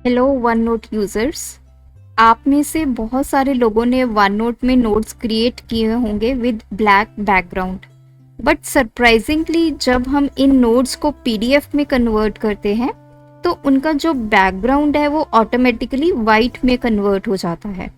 Hello one note users. आप में से बहुत सारे लोगों ने वन नोट में नोट्स क्रिएट किए होंगे with black background, but surprisingly जब हम इन नोट्स को पीडीएफ में कन्वर्ट करते हैं तो उनका जो बैकग्राउंड है वो ऑटोमेटिकली वाइट में कन्वर्ट हो जाता है।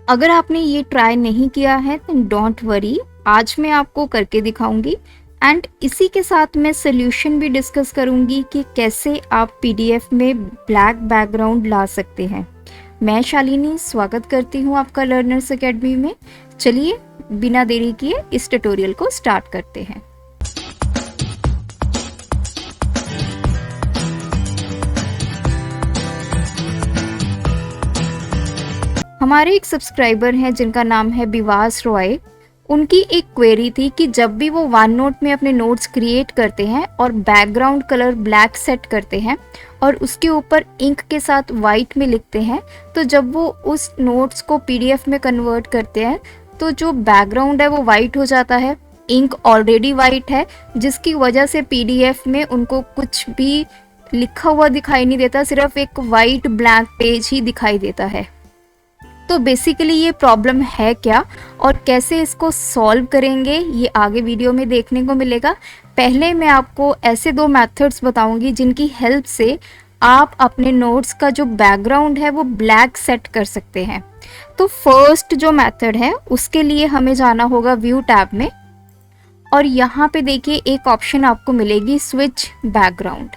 अगर आपने ये ट्राई नहीं किया है तो डोंट वरी, आज मैं आपको करके दिखाऊंगी एंड इसी के साथ मैं सोल्यूशन भी डिस्कस करूंगी कि कैसे आप पीडीएफ में ब्लैक बैकग्राउंड ला सकते हैं। मैं शालिनी स्वागत करती हूं आपका लर्नर्स एकेडमी में। चलिए बिना देरी किए इस ट्यूटोरियल को स्टार्ट करते हैं। हमारे एक सब्सक्राइबर हैं जिनका नाम है बिवास रॉय। उनकी एक क्वेरी थी कि जब भी वो वन नोट में अपने नोट्स क्रिएट करते हैं और बैकग्राउंड कलर ब्लैक सेट करते हैं और उसके ऊपर इंक के साथ वाइट में लिखते हैं, तो जब वो उस नोट्स को पीडीएफ में कन्वर्ट करते हैं तो जो बैकग्राउंड है वो वाइट हो जाता है। इंक ऑलरेडी वाइट है जिसकी वजह से पीडीएफ में उनको कुछ भी लिखा हुआ दिखाई नहीं देता, सिर्फ एक वाइट ब्लैंक पेज ही दिखाई देता है। तो बेसिकली ये प्रॉब्लम है क्या और कैसे इसको सॉल्व करेंगे ये आगे वीडियो में देखने को मिलेगा। पहले मैं आपको ऐसे दो मेथड्स बताऊंगी जिनकी हेल्प से आप अपने नोट्स का जो बैकग्राउंड है वो ब्लैक सेट कर सकते हैं। तो फर्स्ट जो मेथड है उसके लिए हमें जाना होगा व्यू टैब में और यहाँ पे देखिए एक ऑप्शन आपको मिलेगी स्विच बैकग्राउंड।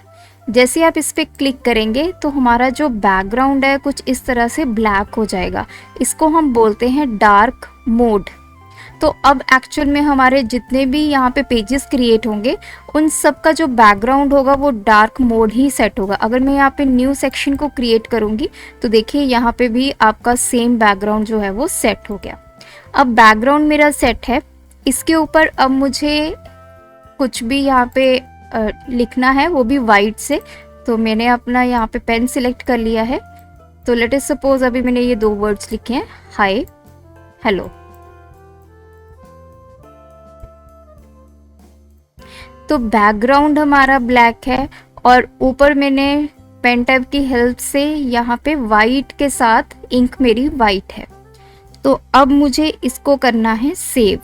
जैसे आप इस पर क्लिक करेंगे तो हमारा जो बैकग्राउंड है कुछ इस तरह से ब्लैक हो जाएगा। इसको हम बोलते हैं डार्क मोड। तो अब एक्चुअल में हमारे जितने भी यहाँ पे पेजेस क्रिएट होंगे उन सब का जो बैकग्राउंड होगा वो डार्क मोड ही सेट होगा। अगर मैं यहाँ पे न्यू सेक्शन को क्रिएट करूँगी तो देखिए यहाँ पे भी आपका सेम बैकग्राउंड जो है वो सेट हो गया। अब बैकग्राउंड मेरा सेट है, इसके ऊपर अब मुझे कुछ भी यहाँ पे लिखना है वो भी वाइट से। तो मैंने अपना यहाँ पे पेन सिलेक्ट कर लिया है। तो लेट अस सपोज अभी मैंने ये दो वर्ड्स लिखे हैं, हाय हेलो। तो बैकग्राउंड हमारा ब्लैक है और ऊपर मैंने पेन टैब की हेल्प से यहाँ पे वाइट के साथ इंक मेरी वाइट है। तो अब मुझे इसको करना है सेव।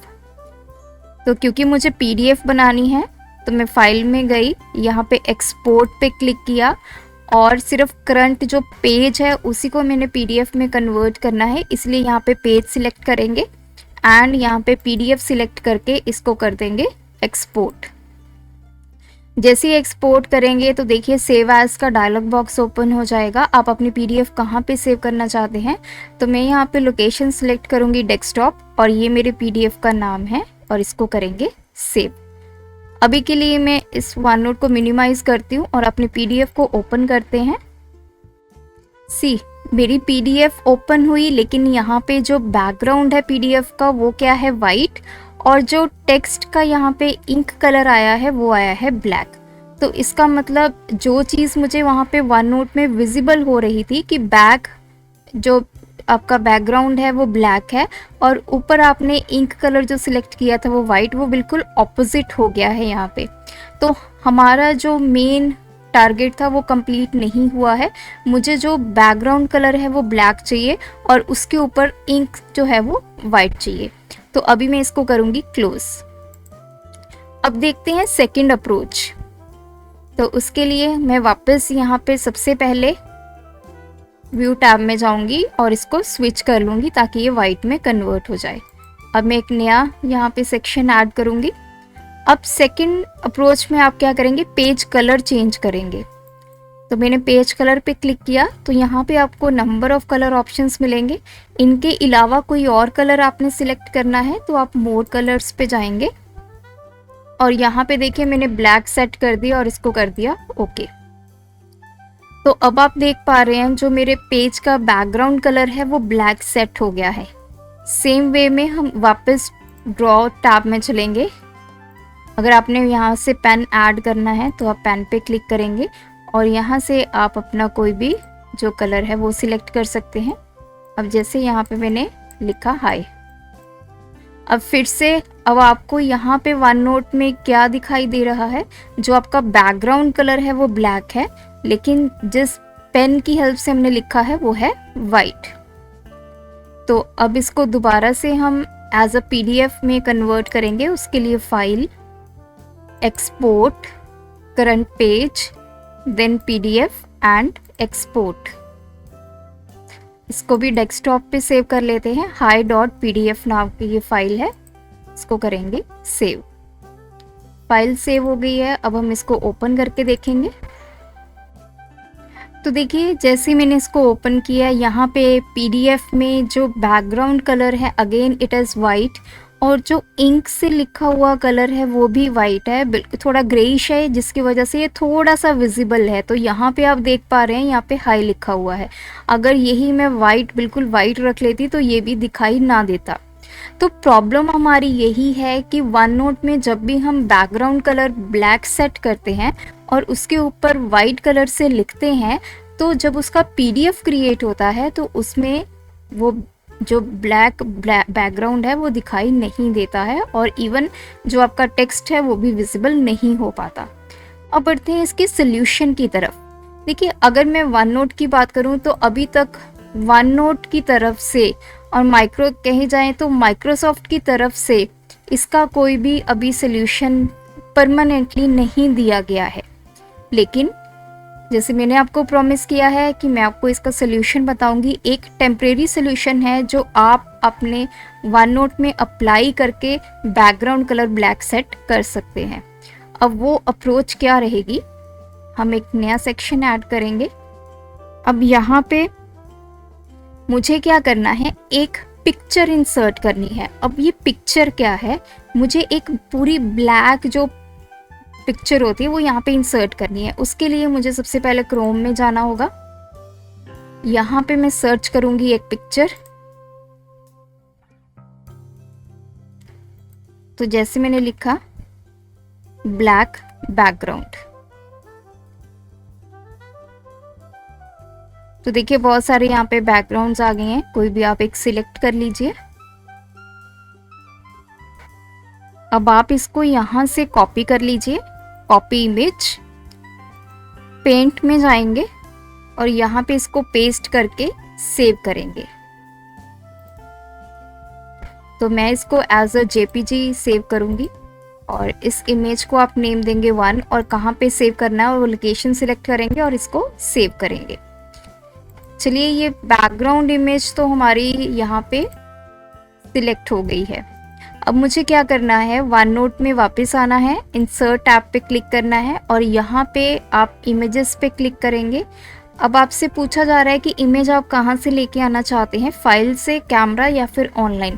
तो क्योंकि मुझे पीडीएफ बनानी है तो मैं फाइल में गई, यहाँ पे एक्सपोर्ट पे क्लिक किया और सिर्फ करंट जो पेज है उसी को मैंने पीडीएफ में कन्वर्ट करना है, इसलिए यहाँ पे पेज सिलेक्ट करेंगे एंड यहाँ पे पीडीएफ सिलेक्ट करके इसको कर देंगे एक्सपोर्ट। जैसे ही एक्सपोर्ट करेंगे तो देखिए सेव एज का डायलॉग बॉक्स ओपन हो जाएगा। आप अपनी पीडीएफ कहाँ पे सेव करना चाहते हैं, तो मैं यहाँ पे लोकेशन सिलेक्ट करूँगी डेस्कटॉप और ये मेरे पीडीएफ का नाम है और इसको करेंगे सेव। अभी के लिए मैं इस वन नोट को मिनिमाइज करती हूँ और अपने पीडीएफ को ओपन करते हैं। सी मेरी पीडीएफ ओपन हुई, लेकिन यहाँ पे जो बैकग्राउंड है पीडीएफ का वो क्या है, वाइट, और जो टेक्स्ट का यहाँ पे इंक कलर आया है वो आया है ब्लैक। तो इसका मतलब जो चीज़ मुझे वहाँ पे वन नोट में विजिबल हो रही थी कि जो आपका बैकग्राउंड है वो ब्लैक है और ऊपर आपने इंक कलर जो सिलेक्ट किया था वो वाइट, वो बिल्कुल ऑपोजिट हो गया है यहाँ पे। तो हमारा जो मेन टारगेट था वो कंप्लीट नहीं हुआ है। मुझे जो बैकग्राउंड कलर है वो ब्लैक चाहिए और उसके ऊपर इंक जो है वो वाइट चाहिए। तो अभी मैं इसको करूँगी क्लोज। अब देखते हैं सेकेंड अप्रोच। तो उसके लिए मैं वापस यहाँ पे सबसे पहले व्यू टैब में जाऊंगी और इसको स्विच कर लूँगी ताकि ये वाइट में कन्वर्ट हो जाए। अब मैं एक नया यहाँ पे सेक्शन ऐड करूँगी। अब सेकंड अप्रोच में आप क्या करेंगे, पेज कलर चेंज करेंगे। तो मैंने पेज कलर पे क्लिक किया तो यहाँ पे आपको नंबर ऑफ कलर ऑप्शंस मिलेंगे। इनके अलावा कोई और कलर आपने सिलेक्ट करना है तो आप मोर कलर्स पे जाएंगे और यहाँ पे देखिए मैंने ब्लैक सेट कर दिया और इसको कर दिया ओके। तो अब आप देख पा रहे हैं जो मेरे पेज का बैकग्राउंड कलर है वो ब्लैक सेट हो गया है। सेम वे में हम वापस ड्रॉ टैब में चलेंगे। अगर आपने यहाँ से पेन ऐड करना है तो आप पेन पे क्लिक करेंगे और यहाँ से आप अपना कोई भी जो कलर है वो सिलेक्ट कर सकते हैं। अब जैसे यहाँ पे मैंने लिखा हाय। अब फिर से अब आपको यहाँ पे वन नोट में क्या दिखाई दे रहा है, जो आपका बैकग्राउंड कलर है वो ब्लैक है, लेकिन जिस पेन की हेल्प से हमने लिखा है वो है वाइट। तो अब इसको दोबारा से हम एज अ पीडीएफ में कन्वर्ट करेंगे। उसके लिए file, export, current page, then PDF and export. इसको भी डेस्कटॉप पे सेव कर लेते हैं। hi.pdf नाम की ये फाइल है, इसको करेंगे सेव। फाइल सेव हो गई है। अब हम इसको ओपन करके देखेंगे। तो देखिए जैसे मैंने इसको ओपन किया, यहाँ पे पीडीएफ में जो बैकग्राउंड कलर है अगेन इट इज़ वाइट, और जो इंक से लिखा हुआ कलर है वो भी वाइट है, बिल्कुल थोड़ा ग्रेइश है, जिसकी वजह से ये थोड़ा सा विजिबल है। तो यहाँ पे आप देख पा रहे हैं यहाँ पे हाई लिखा हुआ है। अगर यही मैं वाइट, बिल्कुल वाइट रख लेती तो ये भी दिखाई ना देता। तो प्रॉब्लम हमारी यही है कि वन नोट में जब भी हम बैकग्राउंड कलर ब्लैक सेट करते हैं और उसके ऊपर वाइट कलर से लिखते हैं, तो जब उसका पीडीएफ क्रिएट होता है तो उसमें वो जो ब्लैक बैकग्राउंड है वो दिखाई नहीं देता है, और इवन जो आपका टेक्स्ट है वो भी विजिबल नहीं हो पाता। अब बढ़ते हैं इसके सोल्यूशन की तरफ। देखिए अगर मैं वन नोट की बात करूं तो अभी तक वन नोट की तरफ से और कहे जाएं तो माइक्रोसॉफ्ट की तरफ से इसका कोई भी अभी सोल्यूशन परमानेंटली नहीं दिया गया है। लेकिन जैसे मैंने आपको प्रॉमिस किया है कि मैं आपको इसका सोल्यूशन बताऊंगी। एक टेम्परेरी सोल्यूशन है जो आप अपने वन नोट में अप्लाई करके बैकग्राउंड कलर ब्लैक सेट कर सकते हैं। अब वो अप्रोच क्या रहेगी, हम एक नया सेक्शन ऐड करेंगे। अब यहाँ पे मुझे क्या करना है, एक पिक्चर इंसर्ट करनी है। अब ये पिक्चर क्या है, मुझे एक पूरी ब्लैक जो पिक्चर होती है वो यहाँ पे इंसर्ट करनी है। उसके लिए मुझे सबसे पहले क्रोम में जाना होगा। यहाँ पे मैं सर्च करूंगी एक पिक्चर। तो जैसे मैंने लिखा ब्लैक बैकग्राउंड, तो देखिए बहुत सारे यहाँ पे बैकग्राउंड्स आ गए हैं। कोई भी आप एक सिलेक्ट कर लीजिए। अब आप इसको यहाँ से कॉपी कर लीजिए, कॉपी इमेज, पेंट में जाएंगे और यहाँ पे इसको पेस्ट करके सेव करेंगे। तो मैं इसको एज अ जेपीजी सेव करूंगी और इस इमेज को आप नेम देंगे 1, और कहाँ पे सेव करना है वो लोकेशन सिलेक्ट करेंगे और इसको सेव करेंगे। चलिए ये बैकग्राउंड इमेज तो हमारी यहाँ पे सिलेक्ट हो गई है। अब मुझे क्या करना है, वन नोट में वापस आना है, इंसर्ट टैब पे क्लिक करना है और यहाँ पे आप इमेजेस पे क्लिक करेंगे। अब आपसे पूछा जा रहा है कि इमेज आप कहाँ से लेके आना चाहते हैं, फाइल से, कैमरा या फिर ऑनलाइन।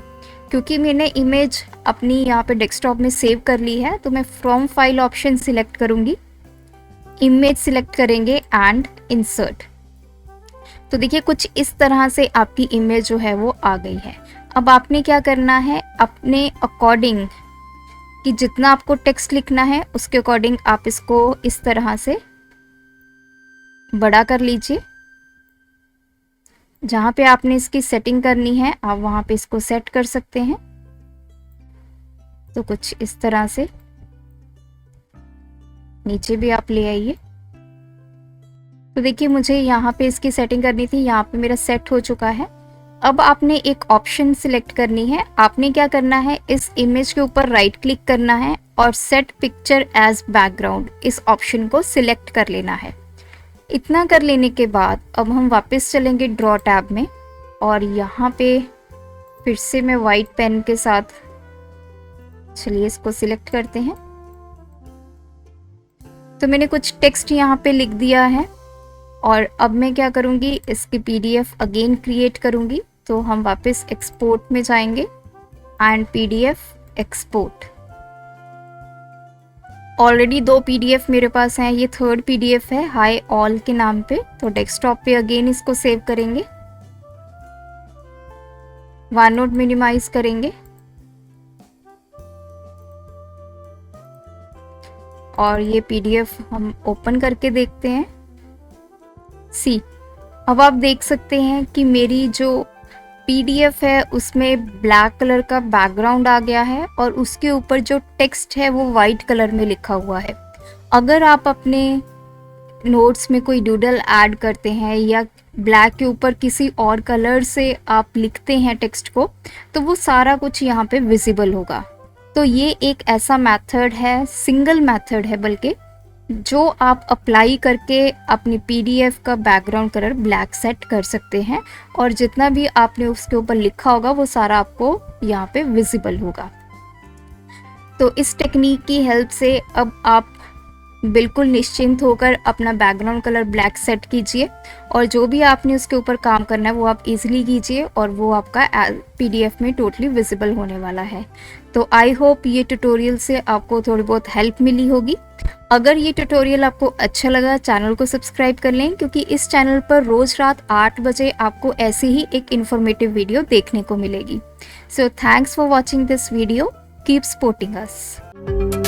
क्योंकि मैंने इमेज अपनी यहाँ पे डेस्कटॉप में सेव कर ली है तो मैं फ्रॉम फाइल ऑप्शन सिलेक्ट करूँगी, इमेज सिलेक्ट करेंगे एंड इंसर्ट। तो देखिए कुछ इस तरह से आपकी इमेज जो है वो आ गई है। अब आपने क्या करना है, अपने अकॉर्डिंग कि जितना आपको टेक्स्ट लिखना है उसके अकॉर्डिंग आप इसको इस तरह से बड़ा कर लीजिए। जहाँ पे आपने इसकी सेटिंग करनी है आप वहाँ पे इसको सेट कर सकते हैं। तो कुछ इस तरह से नीचे भी आप ले आइए। तो देखिए मुझे यहाँ पे इसकी सेटिंग करनी थी, यहाँ पे मेरा सेट हो चुका है। अब आपने एक ऑप्शन सिलेक्ट करनी है। आपने क्या करना है, इस इमेज के ऊपर राइट क्लिक करना है और सेट पिक्चर एज बैकग्राउंड, इस ऑप्शन को सिलेक्ट कर लेना है। इतना कर लेने के बाद अब हम वापस चलेंगे ड्रॉ टैब में और यहाँ पे फिर से मैं वाइट पेन के साथ, चलिए इसको सिलेक्ट करते हैं। तो मैंने कुछ टेक्स्ट यहाँ पे लिख दिया है और अब मैं क्या करूँगी, इसकी पीडीएफ अगेन क्रिएट करूँगी। तो हम वापस एक्सपोर्ट में जाएंगे and PDF export. Already 2 PDF मेरे पास हैं, ये 3rd पीडीएफ है हाई ऑल के नाम पे। तो डेस्कटॉप पे अगेन इसको सेव करेंगे, वन नोट मिनिमाइज करेंगे और ये पीडीएफ हम ओपन करके देखते हैं। सी, अब आप देख सकते हैं कि मेरी जो पीडीएफ है उसमें ब्लैक कलर का बैकग्राउंड आ गया है और उसके ऊपर जो टेक्स्ट है वो वाइट कलर में लिखा हुआ है। अगर आप अपने नोट्स में कोई डूडल ऐड करते हैं या ब्लैक के ऊपर किसी और कलर से आप लिखते हैं टेक्स्ट को, तो वो सारा कुछ यहाँ पे विजिबल होगा। तो ये एक ऐसा मेथड है, सिंगल मेथड है बल्कि, जो आप अप्लाई करके अपनी पीडीएफ का बैकग्राउंड कलर ब्लैक सेट कर सकते हैं और जितना भी आपने उसके ऊपर लिखा होगा वो सारा आपको यहाँ पे विजिबल होगा। तो इस टेक्निक की हेल्प से अब आप बिल्कुल निश्चिंत होकर अपना बैकग्राउंड कलर ब्लैक सेट कीजिए और जो भी आपने उसके ऊपर काम करना है वो आप इजीली कीजिए और वो आपका पीडीएफ में टोटली विजिबल होने वाला है। तो आई होप ये ट्यूटोरियल से आपको थोड़ी बहुत हेल्प मिली होगी। अगर ये ट्यूटोरियल आपको अच्छा लगा, चैनल को सब्सक्राइब कर लें, क्योंकि इस चैनल पर रोज़ रात 8 बजे आपको ऐसी ही एक इन्फॉर्मेटिव वीडियो देखने को मिलेगी। So thanks for watching this video, keep supporting us.